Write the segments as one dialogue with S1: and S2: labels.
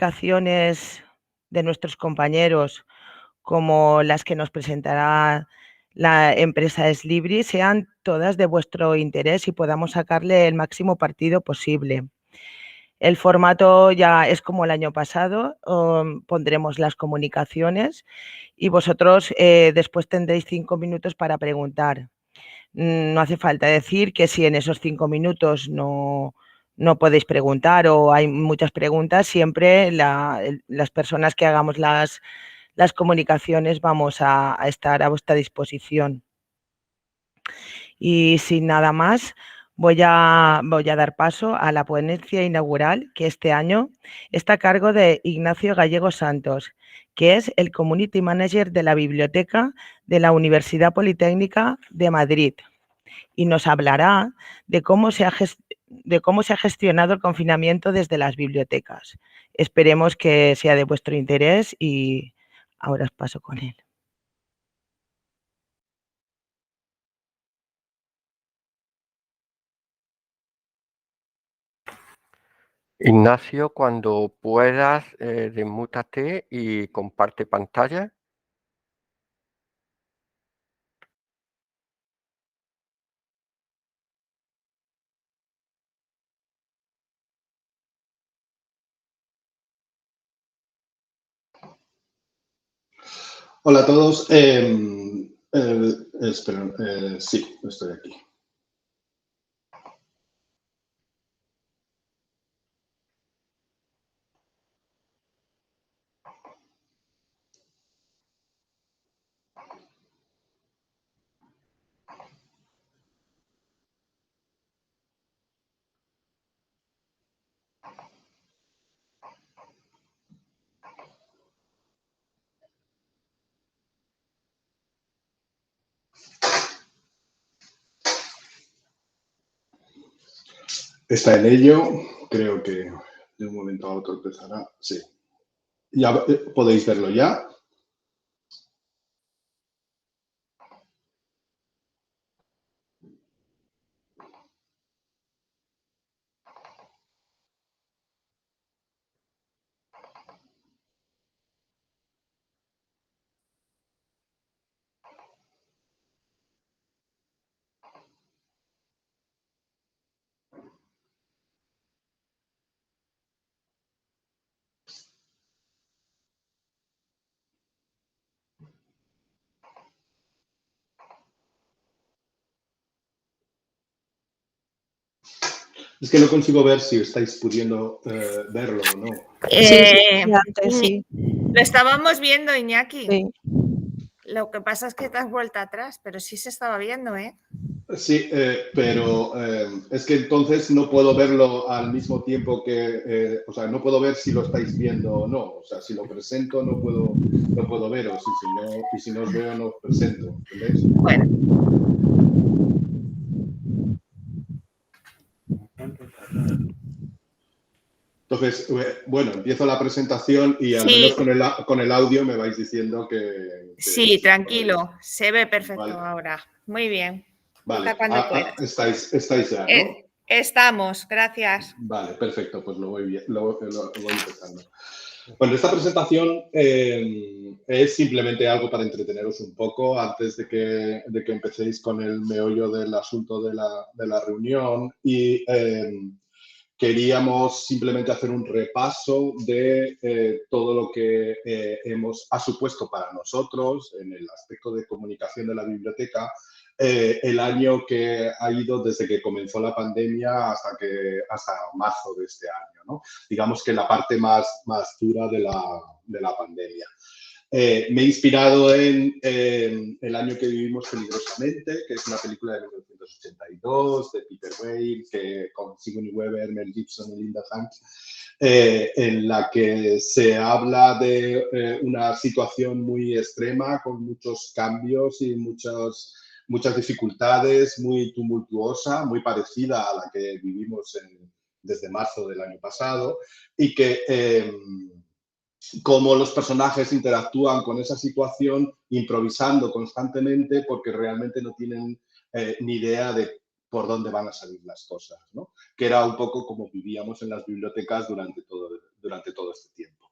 S1: explicaciones de nuestros compañeros, como las que nos presentará la empresa Eslibris, sean todas de vuestro interés y podamos sacarle el máximo partido posible. El formato ya es como el año pasado, pondremos las comunicaciones y vosotros después tendréis 5 minutos para preguntar. No hace falta decir que si en esos 5 minutos no podéis preguntar o hay muchas preguntas, siempre las personas que hagamos las comunicaciones vamos a estar a vuestra disposición. Y sin nada más, voy a dar paso a la ponencia inaugural, que este año está a cargo de Ignacio Gallego Santos, que es el Community Manager de la Biblioteca de la Universidad Politécnica de Madrid, y nos hablará de cómo se ha gestionado el confinamiento desde las bibliotecas. Esperemos que sea de vuestro interés y ahora os paso con él.
S2: Ignacio, cuando puedas, desmútate y comparte pantalla.
S3: Hola a todos. Espera, sí, estoy aquí. Está en ello. Creo que de un momento a otro empezará. Sí. Ya podéis verlo ya. Es que no consigo ver si estáis pudiendo verlo o no.
S1: Sí.
S4: Lo estábamos viendo, Iñaki.
S1: Sí.
S4: Lo que pasa es que te has vuelto atrás, pero sí se estaba viendo, ¿eh?
S3: Sí, pero es que entonces no puedo verlo al mismo tiempo que, o sea, no puedo ver si lo estáis viendo o no. O sea, si lo presento no puedo veros y si no os veo no os presento. ¿Entendéis?
S4: Bueno.
S3: Entonces, bueno, empiezo la presentación y al menos con el audio me vais diciendo que
S4: sí, tranquilo, se ve perfecto.
S3: Vale.
S4: Ahora. Muy bien.
S3: Vale,
S4: Cuando
S3: estáis ya, ¿no?
S4: Estamos, gracias.
S3: Vale, perfecto, pues lo voy empezando. Bueno, esta presentación es simplemente algo para entreteneros un poco antes de que empecéis con el meollo del asunto de la reunión y queríamos simplemente hacer un repaso de todo lo que ha supuesto para nosotros en el aspecto de comunicación de la biblioteca el año que ha ido desde que comenzó la pandemia hasta marzo de este año, ¿no? Digamos que la parte más dura de la pandemia. Me he inspirado en El año que vivimos peligrosamente, que es una película de 1982 de Peter Weir, con Sigourney Weaver, Mel Gibson y Linda Hunt, en la que se habla de una situación muy extrema, con muchos cambios y muchas dificultades, muy tumultuosa, muy parecida a la que vivimos desde marzo del año pasado, y que cómo los personajes interactúan con esa situación improvisando constantemente porque realmente no tienen ni idea de por dónde van a salir las cosas, ¿no? Que era un poco como vivíamos en las bibliotecas durante todo este tiempo.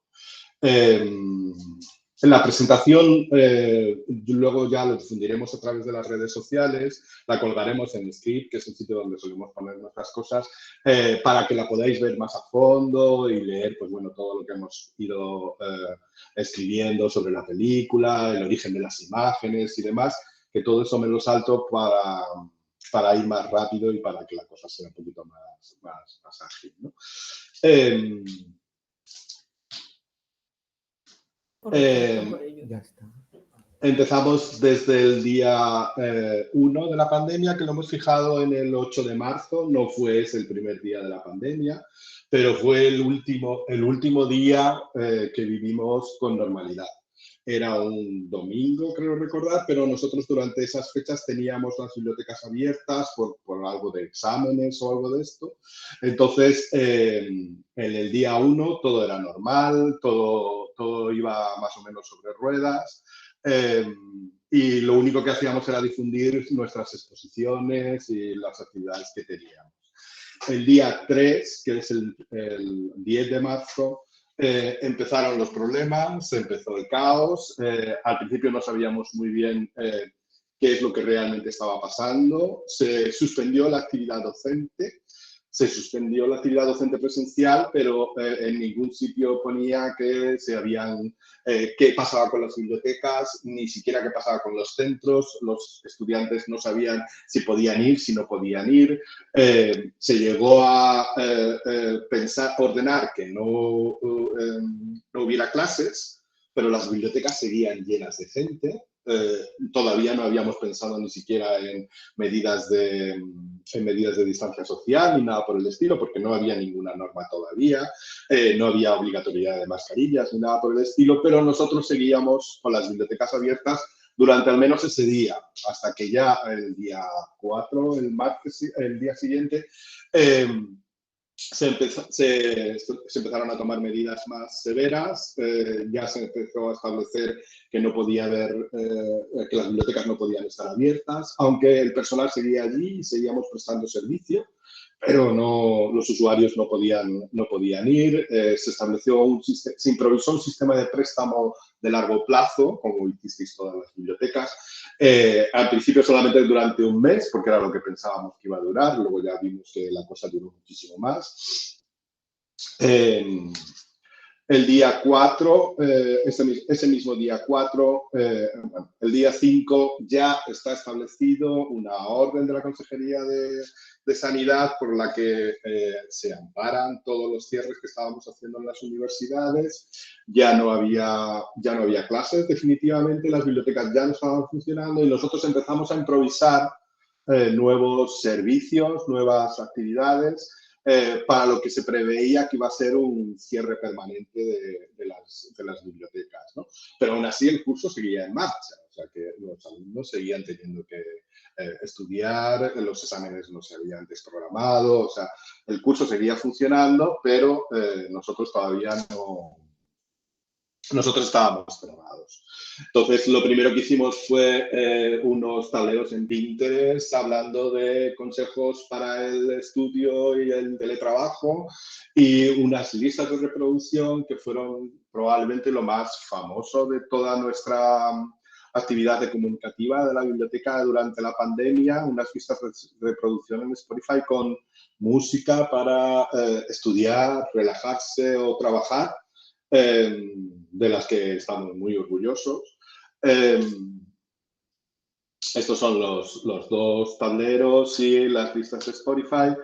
S3: En la presentación, luego ya lo difundiremos a través de las redes sociales, la colgaremos en Script, que es un sitio donde solemos poner nuestras cosas, para que la podáis ver más a fondo y leer, pues bueno, todo lo que hemos ido escribiendo sobre la película, el origen de las imágenes y demás, que todo eso me lo salto para ir más rápido y para que la cosa sea un poquito más ágil, ¿no?
S1: Ya está.
S3: Empezamos desde el día 1 de la pandemia, que lo hemos fijado en el 8 de marzo. No fue ese el primer día de la pandemia, pero fue el último día que vivimos con normalidad. Era un domingo, creo recordar, pero nosotros durante esas fechas teníamos las bibliotecas abiertas por algo de exámenes o algo de esto. Entonces, en el día 1 todo era normal, todo iba más o menos sobre ruedas. Y lo único que hacíamos era difundir nuestras exposiciones y las actividades que teníamos. El día 3, que es el 10 de marzo, empezaron los problemas, empezó el caos. Al principio no sabíamos muy bien qué es lo que realmente estaba pasando. Se suspendió la actividad docente. Se suspendió la actividad docente presencial, pero en ningún sitio ponía que qué pasaba con las bibliotecas, ni siquiera qué pasaba con los centros. Los estudiantes no sabían si podían ir, si no podían ir. Se llegó a ordenar que no hubiera clases, pero las bibliotecas seguían llenas de gente. Todavía no habíamos pensado ni siquiera en medidas de distancia social ni nada por el estilo, porque no había ninguna norma todavía, no había obligatoriedad de mascarillas ni nada por el estilo, pero nosotros seguíamos con las bibliotecas abiertas durante al menos ese día, hasta que ya el día 4, el martes, el día siguiente, se empezaron a tomar medidas más severas, ya se empezó a establecer que no podía haber, que las bibliotecas no podían estar abiertas, aunque el personal seguía allí y seguíamos prestando servicio, pero los usuarios no podían ir. Se improvisó un sistema de préstamo de largo plazo, como hicisteis todas las bibliotecas. Al principio solamente durante un mes, porque era lo que pensábamos que iba a durar. Luego ya vimos que la cosa duró muchísimo más. El día 4, ese mismo día 4, el día 5 ya está establecido una orden de la Consejería de Sanidad por la que se amparan todos los cierres que estábamos haciendo en las universidades. Ya no había clases, definitivamente, las bibliotecas ya no estaban funcionando y nosotros empezamos a improvisar nuevos servicios, nuevas actividades, para lo que se preveía que iba a ser un cierre permanente de las bibliotecas, ¿no? Pero aún así el curso seguía en marcha, o sea que los alumnos seguían teniendo que estudiar, los exámenes no se habían desprogramado, o sea, el curso seguía funcionando, pero nosotros estábamos programados. Entonces, lo primero que hicimos fue unos tableros en Pinterest hablando de consejos para el estudio y el teletrabajo y unas listas de reproducción que fueron probablemente lo más famoso de toda nuestra actividad comunicativa de la biblioteca durante la pandemia, unas listas de reproducción en Spotify con música para estudiar, relajarse o trabajar, de las que estamos muy orgullosos. Estos son los dos tableros y las listas de Spotify.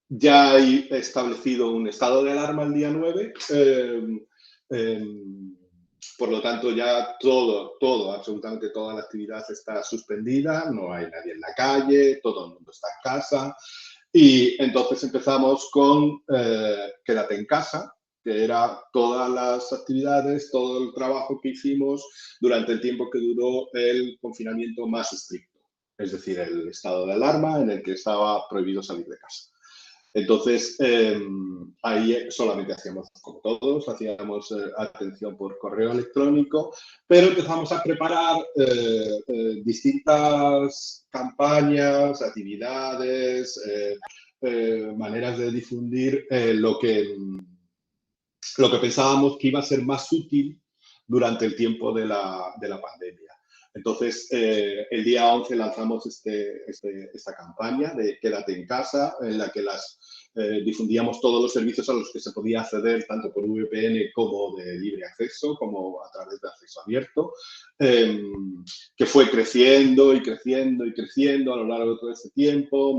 S3: Ya hay establecido un estado de alarma el día 9. Por lo tanto, ya absolutamente toda la actividad está suspendida, no hay nadie en la calle, todo el mundo está en casa. Y entonces empezamos con Quédate en casa, que era todas las actividades, todo el trabajo que hicimos durante el tiempo que duró el confinamiento más estricto, es decir, el estado de alarma en el que estaba prohibido salir de casa. Entonces, ahí solamente hacíamos, como todos, hacíamos atención por correo electrónico, pero empezamos a preparar distintas campañas, actividades, maneras de difundir lo que pensábamos que iba a ser más útil durante el tiempo de la pandemia. Entonces, el día 11 lanzamos esta campaña de Quédate en casa, en la que difundíamos todos los servicios a los que se podía acceder, tanto por VPN como de libre acceso, como a través de acceso abierto, que fue creciendo y creciendo y creciendo a lo largo de todo este tiempo,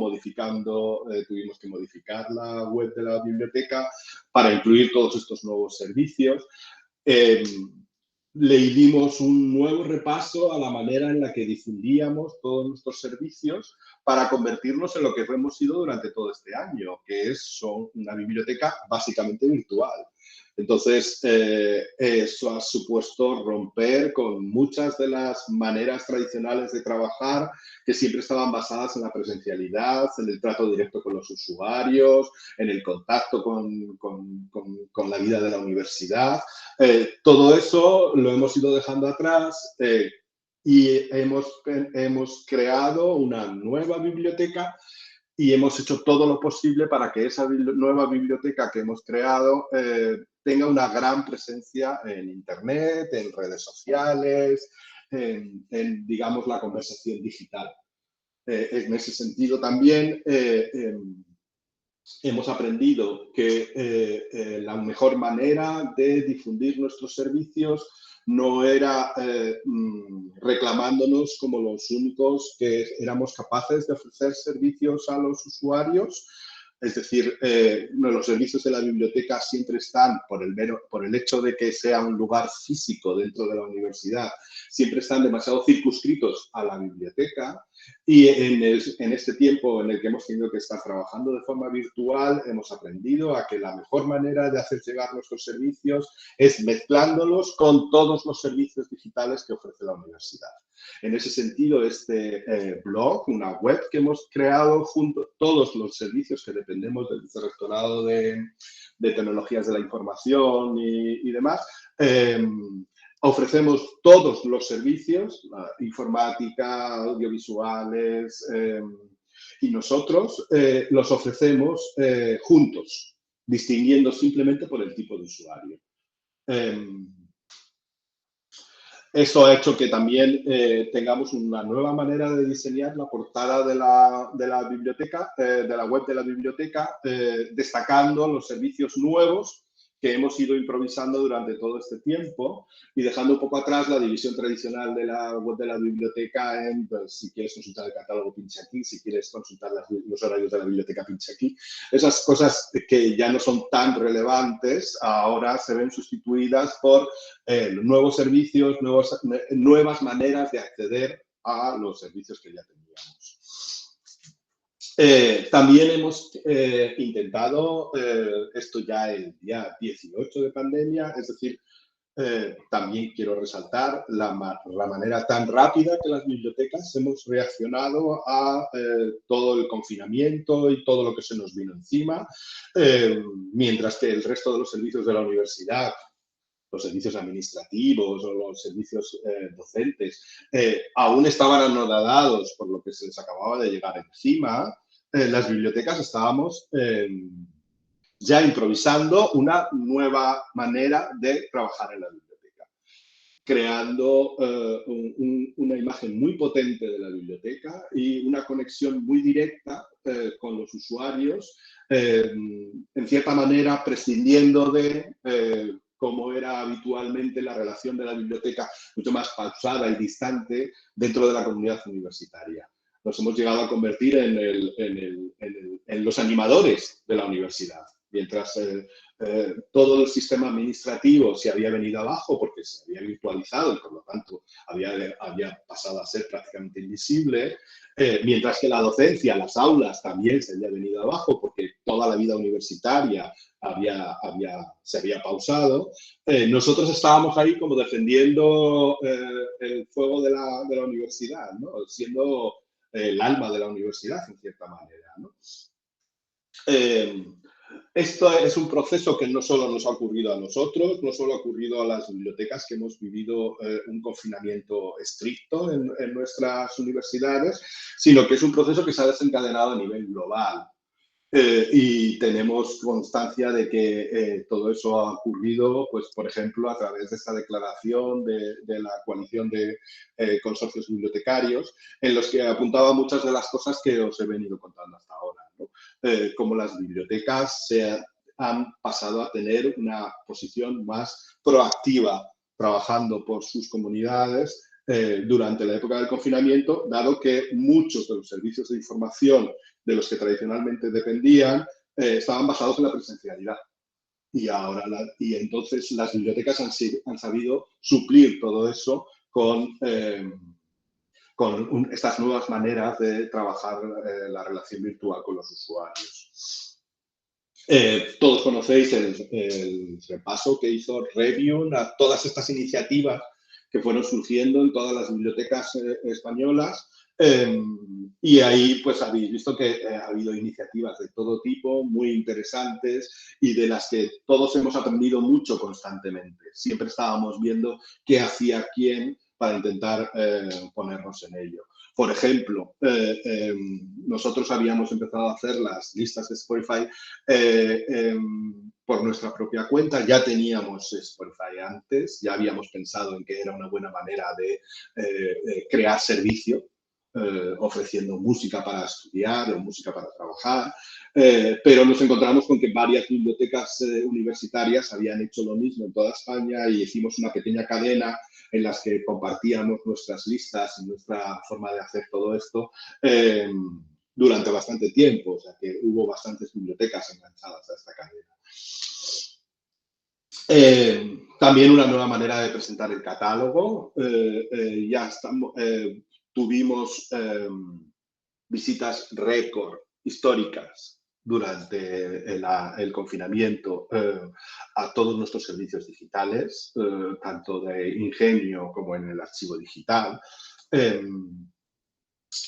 S3: tuvimos que modificar la web de la biblioteca para incluir todos estos nuevos servicios. Le dimos un nuevo repaso a la manera en la que difundíamos todos nuestros servicios para convertirnos en lo que hemos sido durante todo este año, que son una biblioteca básicamente virtual. Entonces, eso ha supuesto romper con muchas de las maneras tradicionales de trabajar que siempre estaban basadas en la presencialidad, en el trato directo con los usuarios, en el contacto con la vida de la universidad. Todo eso lo hemos ido dejando atrás y hemos creado una nueva biblioteca y hemos hecho todo lo posible para que esa nueva biblioteca que hemos creado tenga una gran presencia en Internet, en redes sociales, en digamos, la conversación digital. En ese sentido también hemos aprendido que la mejor manera de difundir nuestros servicios no era reclamándonos como los únicos que éramos capaces de ofrecer servicios a los usuarios. Es decir, los servicios de la biblioteca siempre están, por el hecho de que sea un lugar físico dentro de la universidad, siempre están demasiado circunscritos a la biblioteca. Y en este tiempo en el que hemos tenido que estar trabajando de forma virtual, hemos aprendido a que la mejor manera de hacer llegar nuestros servicios es mezclándolos con todos los servicios digitales que ofrece la universidad. En ese sentido, este blog, una web que hemos creado junto a todos los servicios que dependemos del Vicerrectorado de Tecnologías de la Información y demás, ofrecemos todos los servicios, informática, audiovisuales, y nosotros los ofrecemos juntos, distinguiendo simplemente por el tipo de usuario. Eso ha hecho que también tengamos una nueva manera de diseñar la portada de la biblioteca, de la web de la biblioteca, destacando los servicios nuevos que hemos ido improvisando durante todo este tiempo y dejando un poco atrás la división tradicional de la web de la biblioteca en, pues, si quieres consultar el catálogo, pincha aquí, si quieres consultar los horarios de la biblioteca, pincha aquí. Esas cosas que ya no son tan relevantes, ahora se ven sustituidas por nuevos servicios, nuevas maneras de acceder a los servicios que ya teníamos. También hemos intentado, esto ya el día 18 de pandemia, es decir, también quiero resaltar la manera tan rápida que las bibliotecas hemos reaccionado a todo el confinamiento y todo lo que se nos vino encima, mientras que el resto de los servicios de la universidad, los servicios administrativos o los servicios docentes, aún estaban anonadados por lo que se les acababa de llegar encima. Las bibliotecas estábamos ya improvisando una nueva manera de trabajar en la biblioteca, creando una imagen muy potente de la biblioteca y una conexión muy directa con los usuarios, en cierta manera prescindiendo de cómo era habitualmente la relación de la biblioteca, mucho más pausada y distante dentro de la comunidad universitaria. Nos hemos llegado a convertir en los animadores de la universidad. Mientras todo el sistema administrativo se había venido abajo porque se había virtualizado y por lo tanto había pasado a ser prácticamente invisible, mientras que la docencia, las aulas también se había venido abajo porque toda la vida universitaria se había pausado, nosotros estábamos ahí como defendiendo el fuego de la universidad, ¿no? Siendo el alma de la universidad, en cierta manera, ¿no? Esto es un proceso que no solo nos ha ocurrido a nosotros, no solo ha ocurrido a las bibliotecas que hemos vivido un confinamiento estricto en nuestras universidades, sino que es un proceso que se ha desencadenado a nivel global. Y tenemos constancia de que todo eso ha ocurrido, pues, por ejemplo, a través de esta declaración de la coalición de consorcios bibliotecarios, en los que apuntaba muchas de las cosas que os he venido contando hasta ahora, ¿no? Como las bibliotecas han pasado a tener una posición más proactiva, trabajando por sus comunidades durante la época del confinamiento, dado que muchos de los servicios de información de los que tradicionalmente dependían, estaban basados en la presencialidad. Y entonces las bibliotecas han sabido suplir todo eso con estas nuevas maneras de trabajar la relación virtual con los usuarios. Todos conocéis el repaso que hizo Review a todas estas iniciativas que fueron surgiendo en todas las bibliotecas españolas. Y ahí pues habéis visto que ha habido iniciativas de todo tipo, muy interesantes y de las que todos hemos aprendido mucho constantemente. Siempre estábamos viendo qué hacía quién para intentar ponernos en ello. Por ejemplo, nosotros habíamos empezado a hacer las listas de Spotify por nuestra propia cuenta. Ya teníamos Spotify antes, ya habíamos pensado en que era una buena manera de crear servicio, ofreciendo música para estudiar o música para trabajar, pero nos encontramos con que varias bibliotecas universitarias habían hecho lo mismo en toda España y hicimos una pequeña cadena en las que compartíamos nuestras listas y nuestra forma de hacer todo esto durante bastante tiempo, o sea que hubo bastantes bibliotecas enganchadas a esta cadena. También una nueva manera de presentar el catálogo. Ya estamos... Tuvimos visitas récord históricas durante el confinamiento a todos nuestros servicios digitales, tanto de Ingenio como en el archivo digital.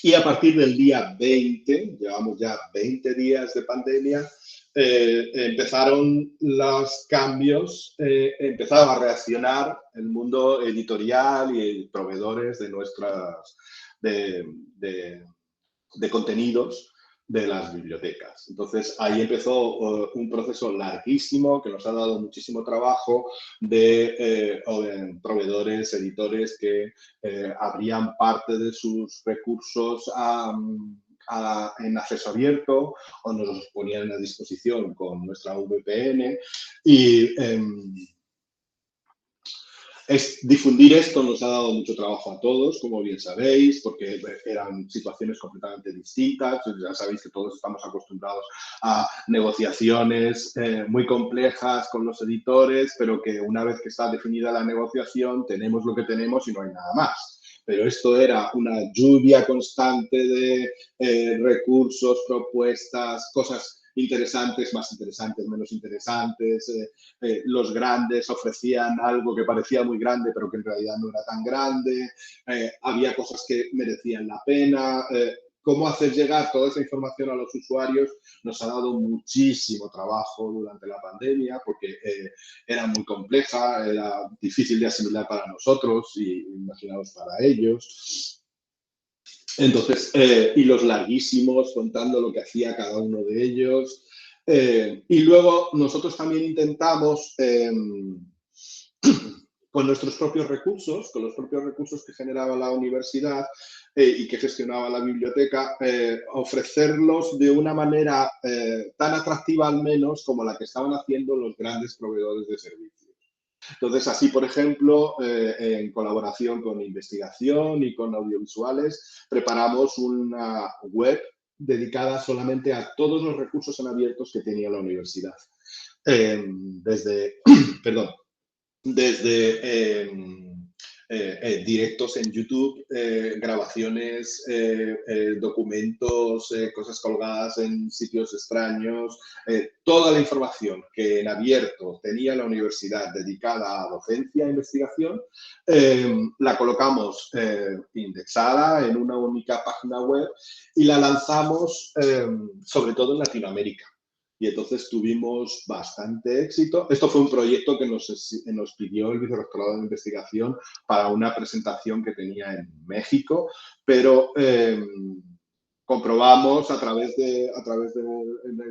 S3: Y a partir del día 20, llevamos ya 20 días de pandemia, empezaron los cambios, empezaba a reaccionar el mundo editorial y proveedores de nuestras de contenidos de las bibliotecas. Entonces, ahí empezó un proceso larguísimo que nos ha dado muchísimo trabajo de proveedores, editores que abrían parte de sus recursos en acceso abierto o nos los ponían a disposición con nuestra VPN y difundir esto nos ha dado mucho trabajo a todos, como bien sabéis, porque eran situaciones completamente distintas. Ya sabéis que todos estamos acostumbrados a negociaciones muy complejas con los editores, pero que una vez que está definida la negociación tenemos lo que tenemos y no hay nada más. Pero esto era una lluvia constante de recursos, propuestas, cosas interesantes, más interesantes, menos interesantes. Los grandes ofrecían algo que parecía muy grande, pero que en realidad no era tan grande. Había cosas que merecían la pena. Cómo hacer llegar toda esa información a los usuarios nos ha dado muchísimo trabajo durante la pandemia porque era muy compleja, era difícil de asimilar para nosotros y imaginaos para ellos. Entonces, hilos larguísimos contando lo que hacía cada uno de ellos. Y luego nosotros también intentamos, con nuestros propios recursos, con los propios recursos que generaba la universidad y que gestionaba la biblioteca, ofrecerlos de una manera tan atractiva al menos como la que estaban haciendo los grandes proveedores de servicios. Entonces, así, por ejemplo, en colaboración con investigación y con audiovisuales, preparamos una web dedicada solamente a todos los recursos en abiertos que tenía la universidad. Desde directos en YouTube, grabaciones, documentos, cosas colgadas en sitios extraños, toda la información que en abierto tenía la universidad dedicada a docencia e investigación, la colocamos indexada en una única página web y la lanzamos sobre todo en Latinoamérica. y entonces tuvimos bastante éxito. Esto fue un proyecto que nos pidió el Vicerrectorado de Investigación para una presentación que tenía en México, pero comprobamos a través del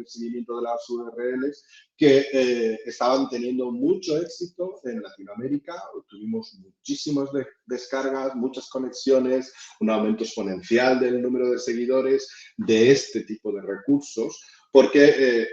S3: seguimiento de las URLs que estaban teniendo mucho éxito en Latinoamérica. Tuvimos muchísimas descargas, muchas conexiones, un aumento exponencial del número de seguidores de este tipo de recursos, porque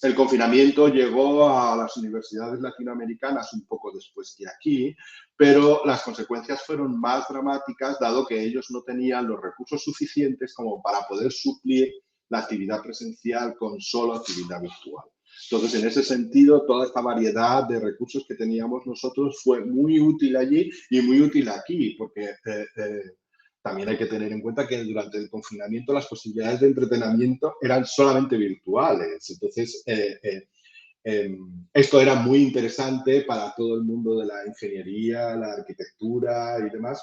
S3: el confinamiento llegó a las universidades latinoamericanas un poco después que aquí, pero las consecuencias fueron más dramáticas, dado que ellos no tenían los recursos suficientes como para poder suplir la actividad presencial con solo actividad virtual. Entonces, en ese sentido, toda esta variedad de recursos que teníamos nosotros fue muy útil allí y muy útil aquí, porque también hay que tener en cuenta que durante el confinamiento las posibilidades de entretenimiento eran solamente virtuales. Entonces, esto era muy interesante para todo el mundo de la ingeniería, la arquitectura y demás,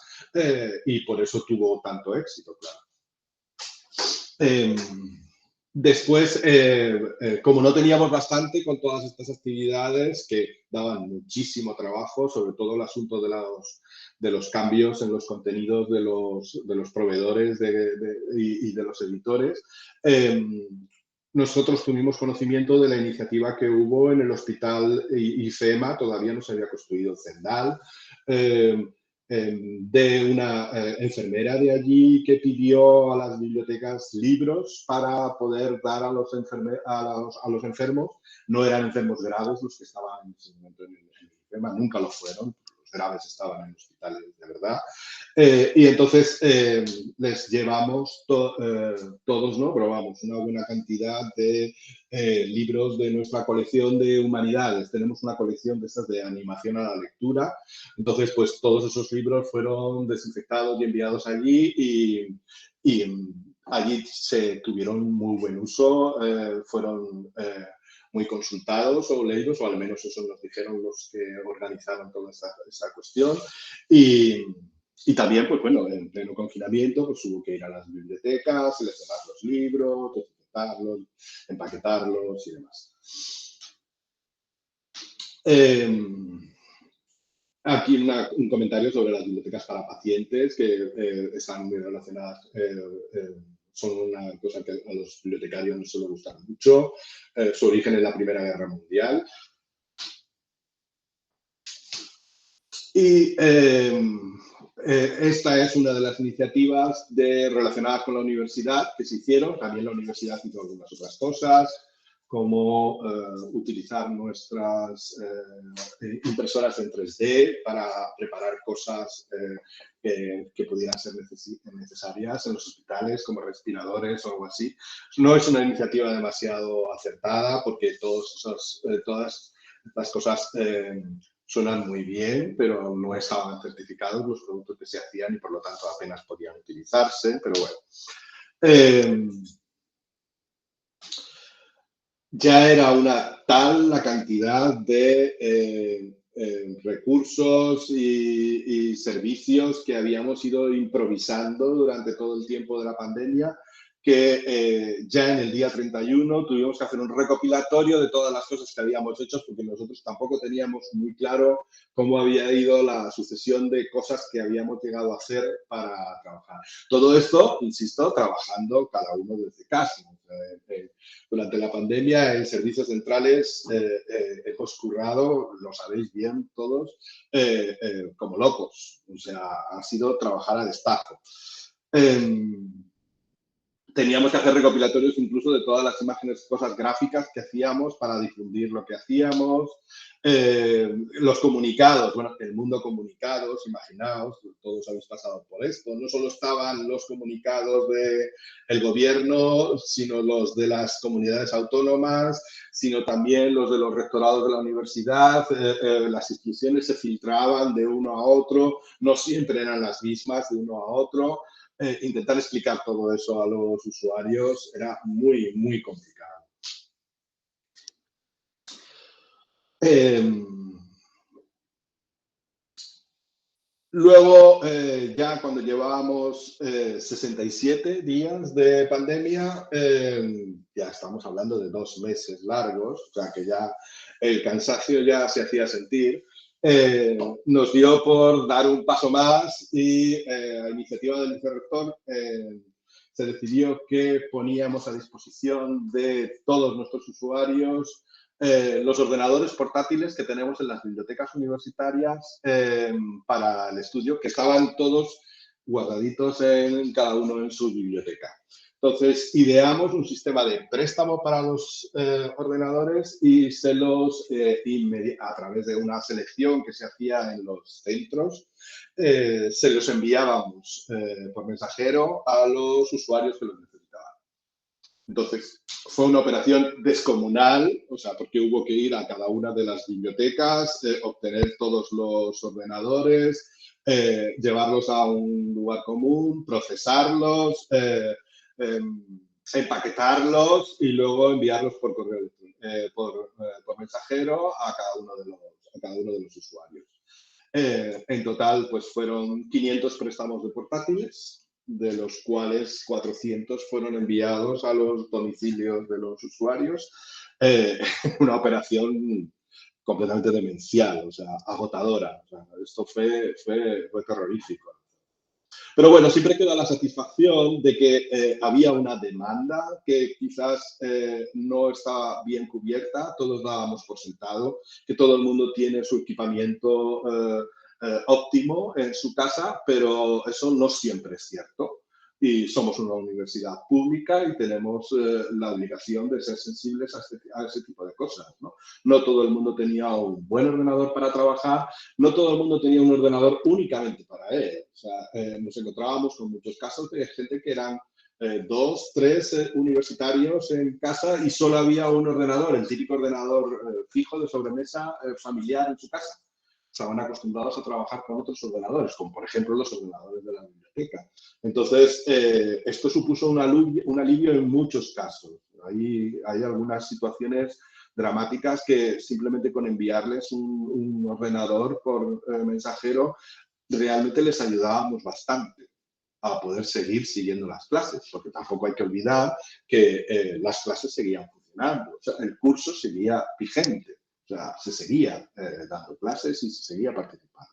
S3: y por eso tuvo tanto éxito, claro. Después, como no teníamos bastante con todas estas actividades que daban muchísimo trabajo, sobre todo el asunto de los cambios en los contenidos de los proveedores y de los editores, nosotros tuvimos conocimiento de la iniciativa que hubo en el hospital IFEMA, todavía no se había construido Zendal, de una enfermera de allí que pidió a las bibliotecas libros para poder dar a los enfermos. No eran enfermos graves los que estaban en ese momento en el IFEMA, nunca lo fueron. Los graves estaban en hospitales de verdad. Y entonces les llevamos todos, ¿no? Pero vamos, una buena cantidad de libros de nuestra colección de humanidades. Tenemos una colección de estas de animación a la lectura. Entonces, pues todos esos libros fueron desinfectados y enviados allí y allí se tuvieron muy buen uso, fueron muy consultados o leídos, o al menos eso nos dijeron los que organizaron toda esta cuestión. Y también, pues bueno, en pleno confinamiento, pues hubo que ir a las bibliotecas, seleccionar los libros, desinfectarlos, empaquetarlos y demás. Aquí un comentario sobre las bibliotecas para pacientes que están muy relacionadas, son una cosa que a los bibliotecarios no suele gustar mucho. Su origen es la Primera Guerra Mundial. Y esta es una de las iniciativas relacionadas con la universidad que se hicieron. También la universidad hizo algunas otras cosas, como utilizar nuestras impresoras en 3D para preparar cosas que pudieran ser necesarias en los hospitales, como respiradores o algo así. No es una iniciativa demasiado acertada porque todas estas cosas suenan muy bien, pero no estaban certificados los productos que se hacían y por lo tanto apenas podían utilizarse, pero bueno. Ya era tal la cantidad de recursos y servicios que habíamos ido improvisando durante todo el tiempo de la pandemia, que ya en el día 31 tuvimos que hacer un recopilatorio de todas las cosas que habíamos hecho, porque nosotros tampoco teníamos muy claro cómo había ido la sucesión de cosas que habíamos llegado a hacer para trabajar. Todo esto, insisto, trabajando cada uno desde casa. Durante la pandemia en servicios centrales hemos currado, lo sabéis bien todos, como locos. O sea, ha sido trabajar a destajo. Teníamos que hacer recopilatorios incluso de todas las imágenes, cosas gráficas que hacíamos para difundir lo que hacíamos. Los comunicados, bueno, el mundo comunicados, imaginaos, todos habéis pasado por esto. No solo estaban los comunicados del gobierno, sino los de las comunidades autónomas, sino también los de los rectorados de la universidad. Las instrucciones se filtraban de uno a otro, no siempre eran las mismas de uno a otro. Intentar explicar todo eso a los usuarios era muy, muy complicado. Luego, ya cuando llevábamos 67 días de pandemia, ya estamos hablando de 2 meses largos, o sea que ya el cansancio ya se hacía sentir, nos dio por dar un paso más y a iniciativa del vicerrector se decidió que poníamos a disposición de todos nuestros usuarios los ordenadores portátiles que tenemos en las bibliotecas universitarias para el estudio, que estaban todos guardaditos en cada uno en su biblioteca. Entonces, ideamos un sistema de préstamo para los ordenadores y se los, a través de una selección que se hacía en los centros, se los enviábamos por mensajero a los usuarios que los necesitaban. Entonces, fue una operación descomunal, o sea, porque hubo que ir a cada una de las bibliotecas, obtener todos los ordenadores, llevarlos a un lugar común, procesarlos, empaquetarlos y luego enviarlos por correo, por mensajero a cada uno de los usuarios. En total, pues fueron 500 préstamos de portátiles, de los cuales 400 fueron enviados a los domicilios de los usuarios. Una operación completamente demencial, o sea, agotadora. O sea, esto fue terrorífico. Pero bueno, siempre queda la satisfacción de que había una demanda que quizás no estaba bien cubierta, todos dábamos por sentado que todo el mundo tiene su equipamiento óptimo en su casa, pero eso no siempre es cierto. Y somos una universidad pública y tenemos la obligación de ser sensibles a ese tipo de cosas, ¿no? No todo el mundo tenía un buen ordenador para trabajar, no todo el mundo tenía un ordenador únicamente para él. O sea, nos encontrábamos con muchos casos de gente que eran 2, 3 universitarios en casa y solo había un ordenador, el típico ordenador fijo de sobremesa familiar en su casa. Estaban acostumbrados a trabajar con otros ordenadores, como por ejemplo los ordenadores de la biblioteca. Entonces, esto supuso un alivio en muchos casos. Hay algunas situaciones dramáticas que simplemente con enviarles un ordenador por mensajero realmente les ayudábamos bastante a poder seguir siguiendo las clases, porque tampoco hay que olvidar que las clases seguían funcionando, o sea, el curso seguía vigente. O sea, se seguía dando clases y se seguía participando.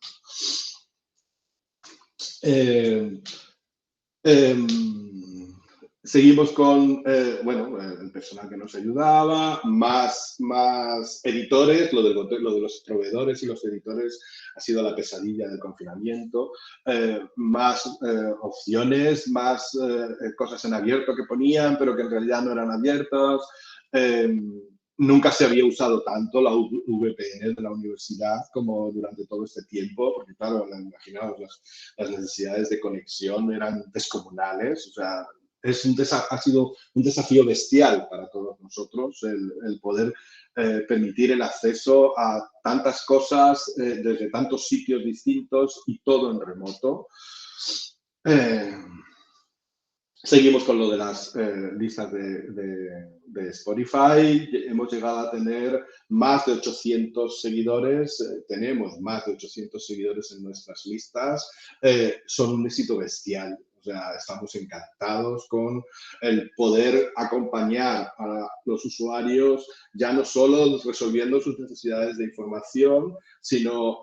S3: Seguimos con, bueno, el personal que nos ayudaba, más editores, lo de los proveedores y los editores ha sido la pesadilla del confinamiento, más opciones, más cosas en abierto que ponían, pero que en realidad no eran abiertas. Nunca se había usado tanto la VPN de la universidad como durante todo este tiempo, porque claro, imaginaos, las necesidades de conexión eran descomunales, o sea, ha sido un desafío bestial para todos nosotros el poder permitir el acceso a tantas cosas desde tantos sitios distintos y todo en remoto. Seguimos con lo de las listas de Spotify. Hemos llegado a tener más de 800 seguidores. Tenemos más de 800 seguidores en nuestras listas. Son un éxito bestial. O sea, estamos encantados con el poder acompañar a los usuarios, ya no solo resolviendo sus necesidades de información, sino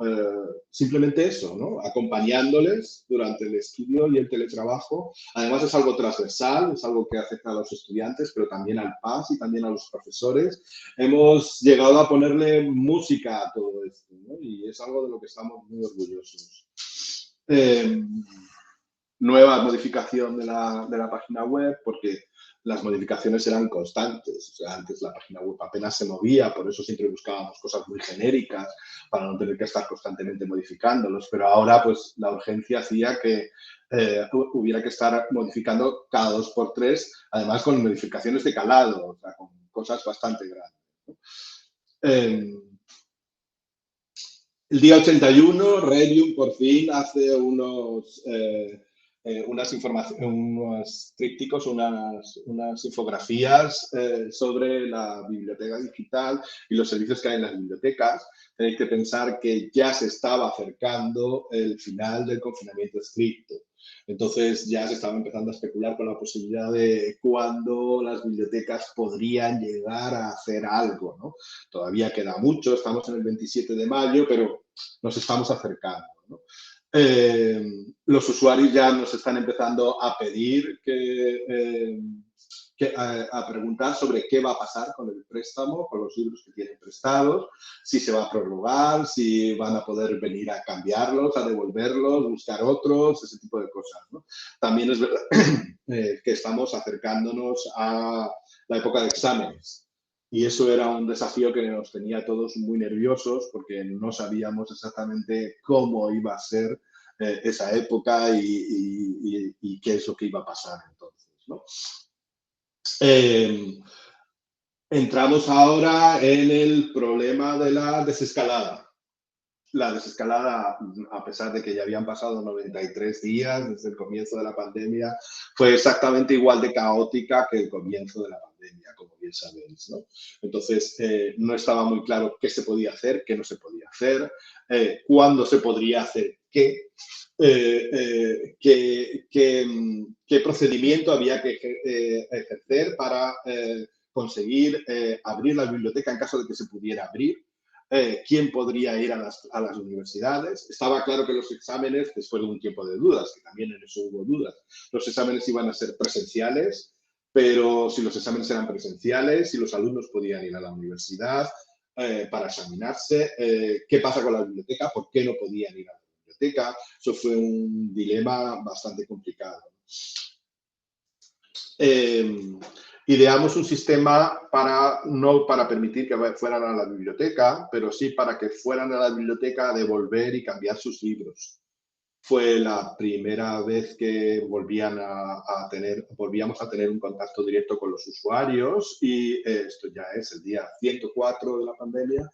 S3: simplemente eso, ¿no? Acompañándoles durante el estudio y el teletrabajo. Además, es algo transversal, es algo que afecta a los estudiantes, pero también al PAS y también a los profesores. Hemos llegado a ponerle música a todo esto, ¿no? Y es algo de lo que estamos muy orgullosos. Nueva modificación de la página web, porque las modificaciones eran constantes. O sea, antes la página web apenas se movía, por eso siempre buscábamos cosas muy genéricas para no tener que estar constantemente modificándolos. Pero ahora, pues, la urgencia hacía que hubiera que estar modificando cada 2 por 3, además con modificaciones de calado, o sea, con cosas bastante grandes, ¿no? El día 81, Redium por fin hace unos unos trípticos, unas infografías sobre la biblioteca digital y los servicios que hay en las bibliotecas. Tenéis que pensar que ya se estaba acercando el final del confinamiento estricto. Entonces ya se estaba empezando a especular con la posibilidad de cuándo las bibliotecas podrían llegar a hacer algo, ¿no? Todavía queda mucho, estamos en el 27 de mayo, pero nos estamos acercando, ¿no? Los usuarios ya nos están empezando a pedir a preguntar sobre qué va a pasar con el préstamo, con los libros que tienen prestados, si se va a prorrogar, si van a poder venir a cambiarlos, a devolverlos, buscar otros, ese tipo de cosas, ¿no? También es verdad que estamos acercándonos a la época de exámenes. Y eso era un desafío que nos tenía a todos muy nerviosos porque no sabíamos exactamente cómo iba a ser esa época y qué es lo que iba a pasar entonces, ¿no? Entramos ahora en el problema de la desescalada. La desescalada, a pesar de que ya habían pasado 93 días desde el comienzo de la pandemia, fue exactamente igual de caótica que el comienzo de la pandemia, como bien sabéis, ¿no? Entonces, no estaba muy claro qué se podía hacer, qué no se podía hacer, cuándo se podría hacer qué, qué procedimiento había que ejercer para conseguir abrir la biblioteca en caso de que se pudiera abrir. Quién podría ir a las universidades. Estaba claro que los exámenes, después de un tiempo de dudas, que también en eso hubo dudas, los exámenes iban a ser presenciales, pero si los exámenes eran presenciales, si los alumnos podían ir a la universidad para examinarse, ¿qué pasa con la biblioteca? ¿Por qué no podían ir a la biblioteca? Eso fue un dilema bastante complicado. Ideamos un sistema no para permitir que fueran a la biblioteca, pero sí para que fueran a la biblioteca a devolver y cambiar sus libros. Fue la primera vez que volvíamos a tener un contacto directo con los usuarios y esto ya es el día 104 de la pandemia.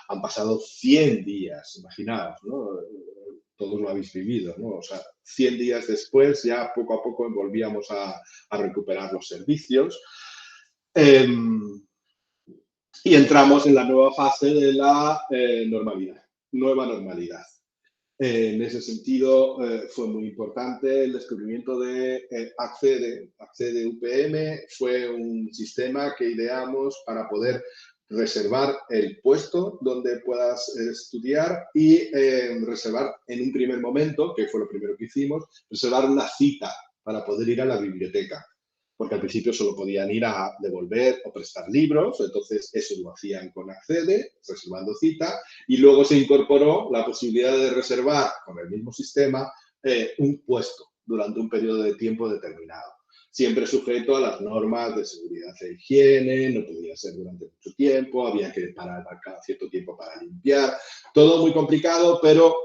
S3: Han pasado 100 días, imaginaos, ¿no? Todos lo habéis vivido, ¿no? O sea, 100 días después ya poco a poco volvíamos a recuperar los servicios. Y entramos en la nueva fase de la nueva normalidad. En ese sentido, fue muy importante el descubrimiento de Accede UPM. Fue un sistema que ideamos para poder reservar el puesto donde puedas estudiar y reservar en un primer momento, que fue lo primero que hicimos, reservar una cita para poder ir a la biblioteca. Porque al principio solo podían ir a devolver o prestar libros, entonces eso lo hacían con Accede, reservando cita, y luego se incorporó la posibilidad de reservar con el mismo sistema un puesto durante un periodo de tiempo determinado. Siempre sujeto a las normas de seguridad e higiene, no podía ser durante mucho tiempo, había que parar cada cierto tiempo para limpiar, todo muy complicado, pero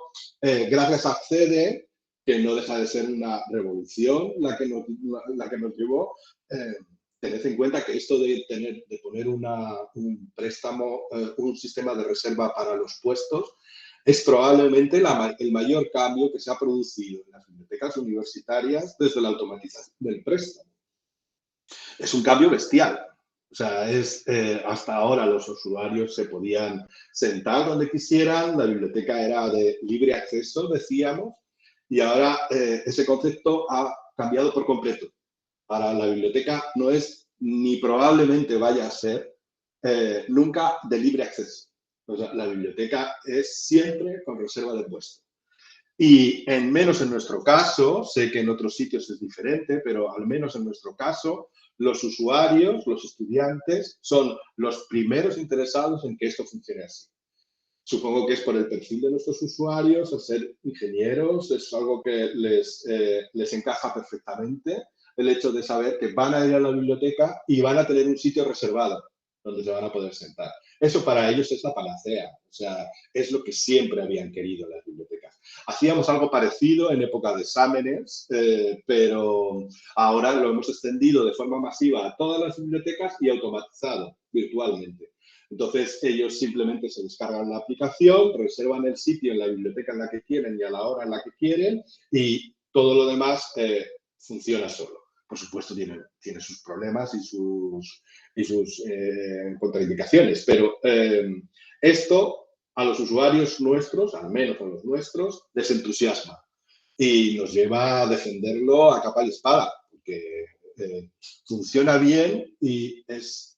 S3: gracias a Accede, que no deja de ser una revolución la que nos llevó. Tened en cuenta que esto de poner un préstamo, un sistema de reserva para los puestos, es probablemente el mayor cambio que se ha producido en las bibliotecas universitarias desde la automatización del préstamo. Es un cambio bestial. O sea, hasta ahora los usuarios se podían sentar donde quisieran, la biblioteca era de libre acceso, decíamos, y ahora ese concepto ha cambiado por completo. Para la biblioteca no es ni probablemente vaya a ser nunca de libre acceso. O sea, la biblioteca es siempre con reserva de puesto. Y menos en nuestro caso, sé que en otros sitios es diferente, pero al menos en nuestro caso, los usuarios, los estudiantes, son los primeros interesados en que esto funcione así. Supongo que es por el perfil de nuestros usuarios, al ser ingenieros, es algo que les encaja perfectamente, el hecho de saber que van a ir a la biblioteca y van a tener un sitio reservado donde se van a poder sentar. Eso para ellos es la panacea, o sea, es lo que siempre habían querido las bibliotecas. Hacíamos algo parecido en época de exámenes, pero ahora lo hemos extendido de forma masiva a todas las bibliotecas y automatizado virtualmente. Entonces, ellos simplemente se descargan la aplicación, reservan el sitio en la biblioteca en la que quieren y a la hora en la que quieren y todo lo demás funciona solo. Por supuesto, tiene sus problemas y sus contraindicaciones, pero esto a los usuarios nuestros, al menos a los nuestros, les entusiasma y nos lleva a defenderlo a capa y espada, porque funciona bien y es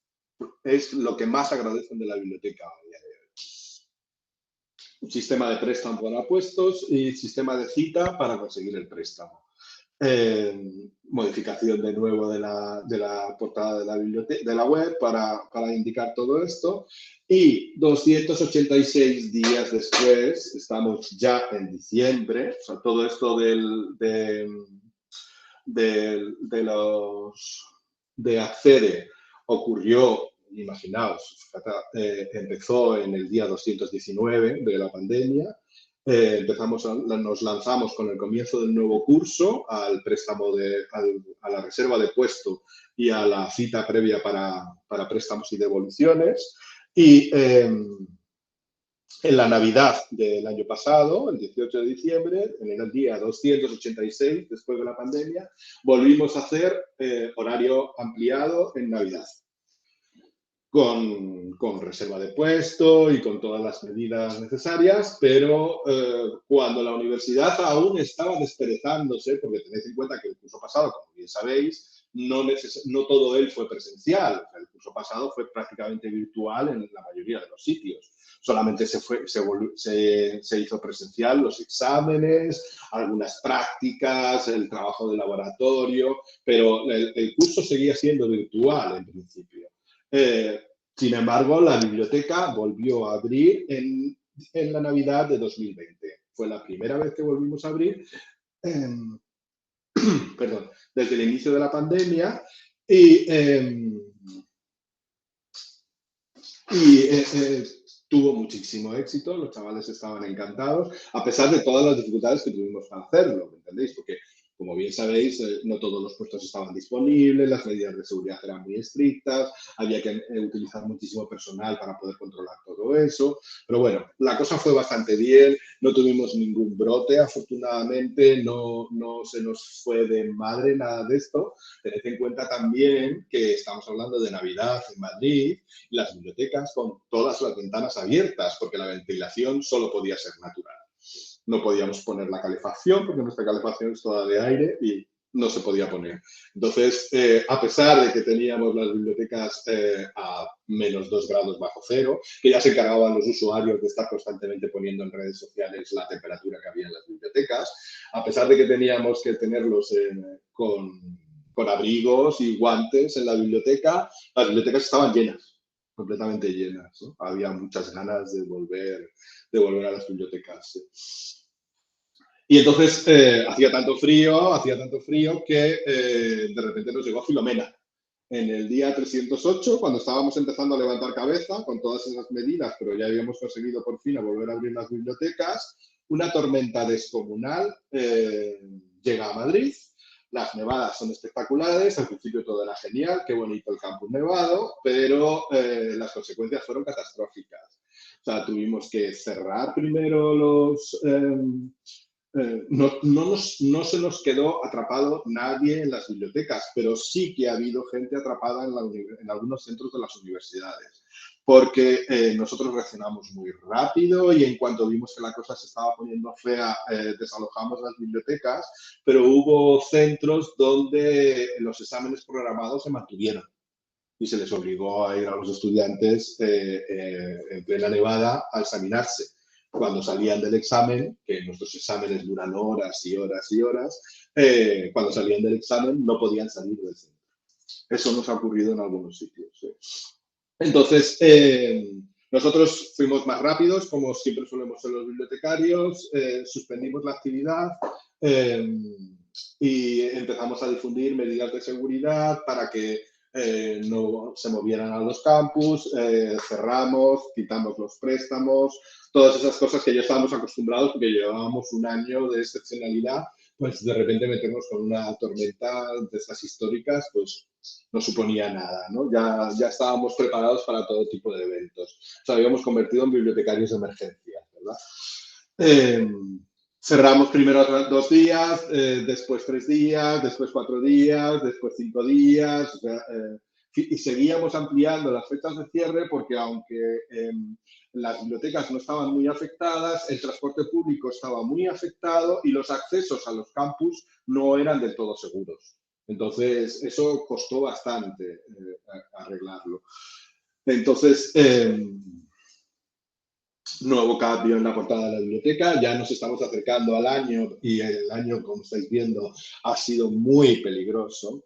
S3: lo que más agradecen de la biblioteca. Un sistema de préstamo para apuestos y sistema de cita para conseguir el préstamo. Modificación de nuevo de la portada de la biblioteca, de la web para indicar todo esto. Y 286 días después, estamos ya en diciembre, o sea, todo esto de Accede ocurrió, imaginaos, empezó en el día 219 de la pandemia. Nos lanzamos con el comienzo del nuevo curso al préstamo a la reserva de puesto y a la cita previa para préstamos y devoluciones. Y en la Navidad del año pasado, el 18 de diciembre, en el día 286 después de la pandemia, volvimos a hacer horario ampliado en Navidad. Con reserva de puesto y con todas las medidas necesarias, pero cuando la universidad aún estaba desperezándose, porque tenéis en cuenta que el curso pasado, como bien sabéis, no todo él fue presencial. O sea, el curso pasado fue prácticamente virtual en la mayoría de los sitios. Solamente se hizo presencial los exámenes, algunas prácticas, el trabajo de laboratorio, pero el curso seguía siendo virtual en principio. Sin embargo, la biblioteca volvió a abrir en la Navidad de 2020. Fue la primera vez que volvimos a abrir, perdón, desde el inicio de la pandemia y tuvo muchísimo éxito, los chavales estaban encantados, a pesar de todas las dificultades que tuvimos para hacerlo, ¿me entendéis? Porque, como bien sabéis, no todos los puestos estaban disponibles, las medidas de seguridad eran muy estrictas, había que utilizar muchísimo personal para poder controlar todo eso. Pero bueno, la cosa fue bastante bien, no tuvimos ningún brote, afortunadamente, no se nos fue de madre nada de esto. Tened en cuenta también que estamos hablando de Navidad en Madrid, las bibliotecas con todas las ventanas abiertas, porque la ventilación solo podía ser natural. No podíamos poner la calefacción porque nuestra calefacción es toda de aire y no se podía poner. Entonces, a pesar de que teníamos las bibliotecas a -2 grados bajo cero, que ya se encargaban los usuarios de estar constantemente poniendo en redes sociales la temperatura que había en las bibliotecas, a pesar de que teníamos que tenerlos con abrigos y guantes en la biblioteca, las bibliotecas estaban llenas, completamente llenas, ¿no? Había muchas ganas de volver a las bibliotecas. Y entonces hacía tanto frío que de repente nos llegó Filomena. En el día 308, cuando estábamos empezando a levantar cabeza con todas esas medidas, pero ya habíamos conseguido por fin a volver a abrir las bibliotecas, una tormenta descomunal llega a Madrid. Las nevadas son espectaculares, al principio todo era genial, qué bonito el campus nevado, pero las consecuencias fueron catastróficas. O sea, tuvimos que cerrar primero los... no se nos quedó atrapado nadie en las bibliotecas, pero sí que ha habido gente atrapada en algunos centros de las universidades, porque nosotros reaccionamos muy rápido y en cuanto vimos que la cosa se estaba poniendo fea, desalojamos las bibliotecas, pero hubo centros donde los exámenes programados se mantuvieron y se les obligó a ir a los estudiantes en plena nevada a examinarse. Cuando salían del examen, que nuestros exámenes duran horas y horas y horas, cuando salían del examen no podían salir del centro. Eso nos ha ocurrido en algunos sitios. Entonces, nosotros fuimos más rápidos, como siempre solemos ser los bibliotecarios, suspendimos la actividad y empezamos a difundir medidas de seguridad para que no se movieran a los campus, cerramos, quitamos los préstamos, todas esas cosas que ya estábamos acostumbrados porque llevábamos un año de excepcionalidad, pues de repente meternos con una tormenta de estas históricas, pues no suponía nada, ¿no? Ya estábamos preparados para todo tipo de eventos. Nos habíamos convertido en bibliotecarios de emergencia, ¿verdad? cerramos primero 2 días, después 3 días, después 4 días, después 5 días, o sea, y seguíamos ampliando las fechas de cierre porque aunque las bibliotecas no estaban muy afectadas, el transporte público estaba muy afectado y los accesos a los campus no eran del todo seguros. Entonces, eso costó bastante arreglarlo. Entonces, nuevo cambio en la portada de la biblioteca, ya nos estamos acercando al año y el año, como estáis viendo, ha sido muy peligroso.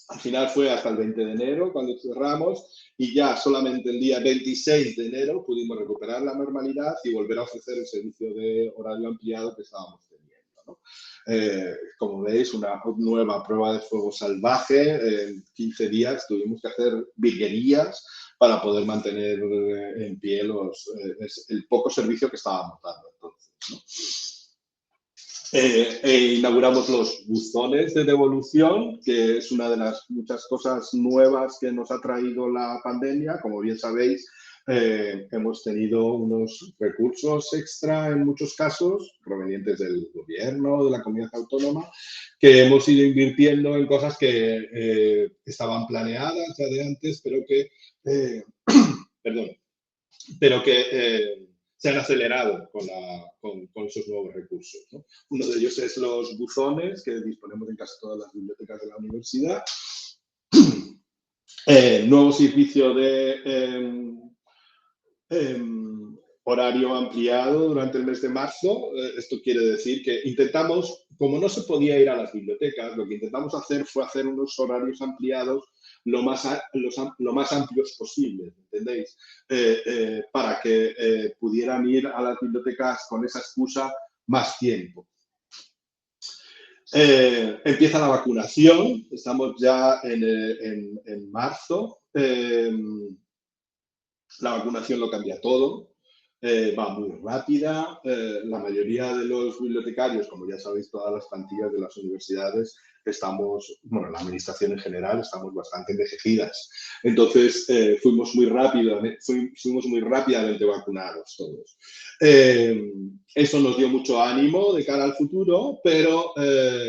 S3: Al final fue hasta el 20 de enero cuando cerramos y ya solamente el día 26 de enero pudimos recuperar la normalidad y volver a ofrecer el servicio de horario ampliado que estábamos teniendo, ¿no? Como veis, una nueva prueba de fuego salvaje. En 15 días tuvimos que hacer virguerías para poder mantener en pie el poco servicio que estábamos dando entonces, ¿no? Inauguramos los buzones de devolución, que es una de las muchas cosas nuevas que nos ha traído la pandemia. Como bien sabéis, hemos tenido unos recursos extra en muchos casos, provenientes del gobierno, de la comunidad autónoma, que hemos ido invirtiendo en cosas que estaban planeadas ya de antes, pero que, perdón, pero que se han acelerado con esos nuevos recursos, ¿no? Uno de ellos es los buzones, que disponemos en casi todas las bibliotecas de la universidad. Nuevo servicio de horario ampliado durante el mes de marzo. Esto quiere decir que intentamos, como no se podía ir a las bibliotecas, lo que intentamos hacer fue hacer unos horarios ampliados lo más amplios posible, ¿entendéis? Para que pudieran ir a las bibliotecas con esa excusa más tiempo. Empieza la vacunación, estamos ya en marzo. La vacunación lo cambia todo, va muy rápida. La mayoría de los bibliotecarios, como ya sabéis, todas las plantillas de las universidades estamos, bueno, la administración en general, estamos bastante envejecidas. Entonces, fuimos muy rápidamente vacunados todos. Eso nos dio mucho ánimo de cara al futuro, pero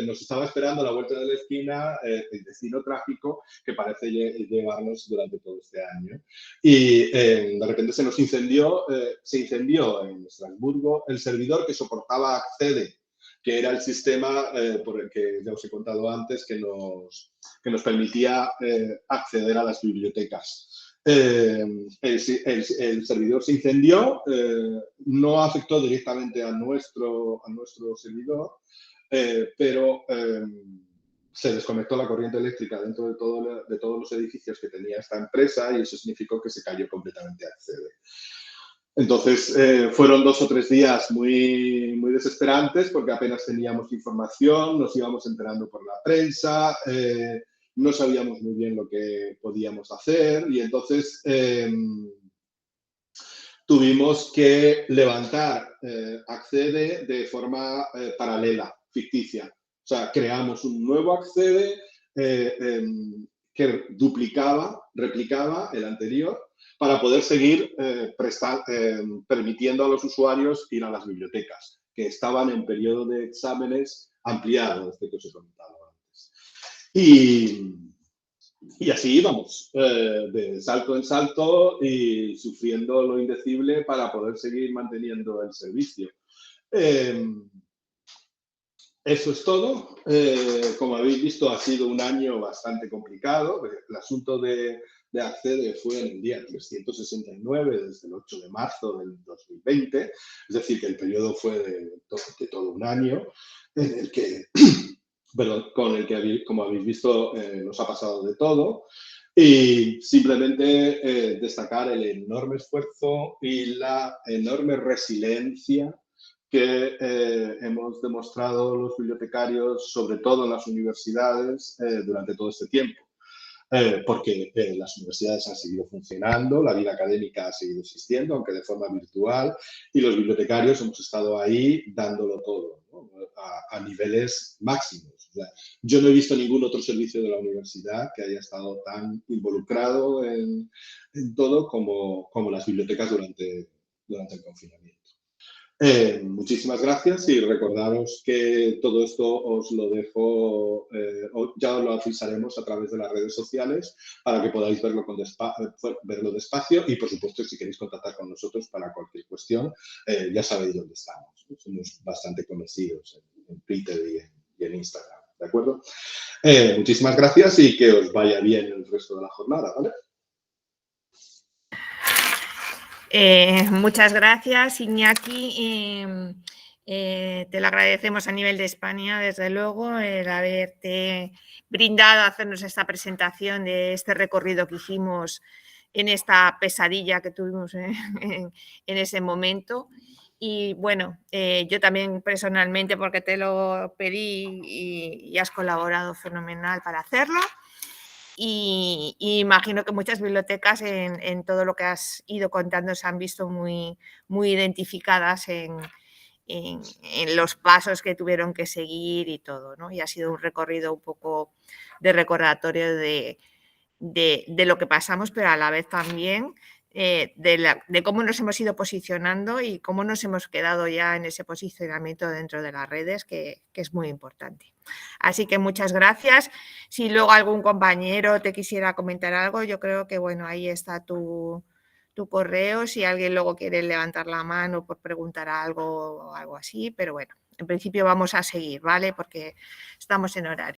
S3: nos estaba esperando a la vuelta de la esquina el destino trágico que parece llevarnos durante todo este año. Y de repente se incendió en Estrasburgo el servidor que soportaba Accede, que era el sistema por el que ya os he contado antes que nos permitía acceder a las bibliotecas. El servidor se incendió, no afectó directamente a nuestro servidor, pero se desconectó la corriente eléctrica dentro de todos los edificios que tenía esta empresa y eso significó que se cayó completamente Accede. Entonces, fueron 2 o 3 días muy, muy desesperantes porque apenas teníamos información, nos íbamos enterando por la prensa, no sabíamos muy bien lo que podíamos hacer y entonces tuvimos que levantar Accede de forma paralela, ficticia. O sea, creamos un nuevo Accede que replicaba el anterior para poder seguir permitiendo a los usuarios ir a las bibliotecas, que estaban en periodo de exámenes ampliado, este que os he comentado antes. Y así íbamos, de salto en salto y sufriendo lo indecible para poder seguir manteniendo el servicio. Eso es todo. Como habéis visto, ha sido un año bastante complicado. El asunto de Accede fue en el día 369, desde el 8 de marzo del 2020. Es decir, que el periodo fue de todo un año, en el que, con el que, como habéis visto, nos ha pasado de todo. Y simplemente destacar el enorme esfuerzo y la enorme resiliencia que hemos demostrado los bibliotecarios, sobre todo en las universidades, durante todo este tiempo. Porque las universidades han seguido funcionando, la vida académica ha seguido existiendo, aunque de forma virtual, y los bibliotecarios hemos estado ahí dándolo todo, ¿no? a niveles máximos. O sea, yo no he visto ningún otro servicio de la universidad que haya estado tan involucrado en todo como las bibliotecas durante el confinamiento. Muchísimas gracias y recordaros que todo esto os lo dejo, ya os lo avisaremos a través de las redes sociales para que podáis verlo, verlo despacio y, por supuesto, si queréis contactar con nosotros para cualquier cuestión, ya sabéis dónde estamos. Somos bastante conocidos en Twitter y en Instagram, ¿de acuerdo? Muchísimas gracias y que os vaya bien el resto de la jornada, ¿vale?
S4: Muchas gracias, Iñaki. Te lo agradecemos a nivel de España, desde luego, el haberte brindado a hacernos esta presentación de este recorrido que hicimos en esta pesadilla que tuvimos en ese momento. Y bueno, yo también personalmente, porque te lo pedí y has colaborado fenomenal para hacerlo. Y imagino que muchas bibliotecas en todo lo que has ido contando se han visto muy identificadas en los pasos que tuvieron que seguir y todo, ¿no? Y ha sido un recorrido un poco de recordatorio de lo que pasamos, pero a la vez también de cómo nos hemos ido posicionando y cómo nos hemos quedado ya en ese posicionamiento dentro de las redes, que es muy importante. Así que muchas gracias. Si luego algún compañero te quisiera comentar algo, yo creo que, bueno, ahí está tu correo, si alguien luego quiere levantar la mano por preguntar algo o algo así, pero bueno, en principio vamos a seguir, ¿vale? Porque estamos en horario.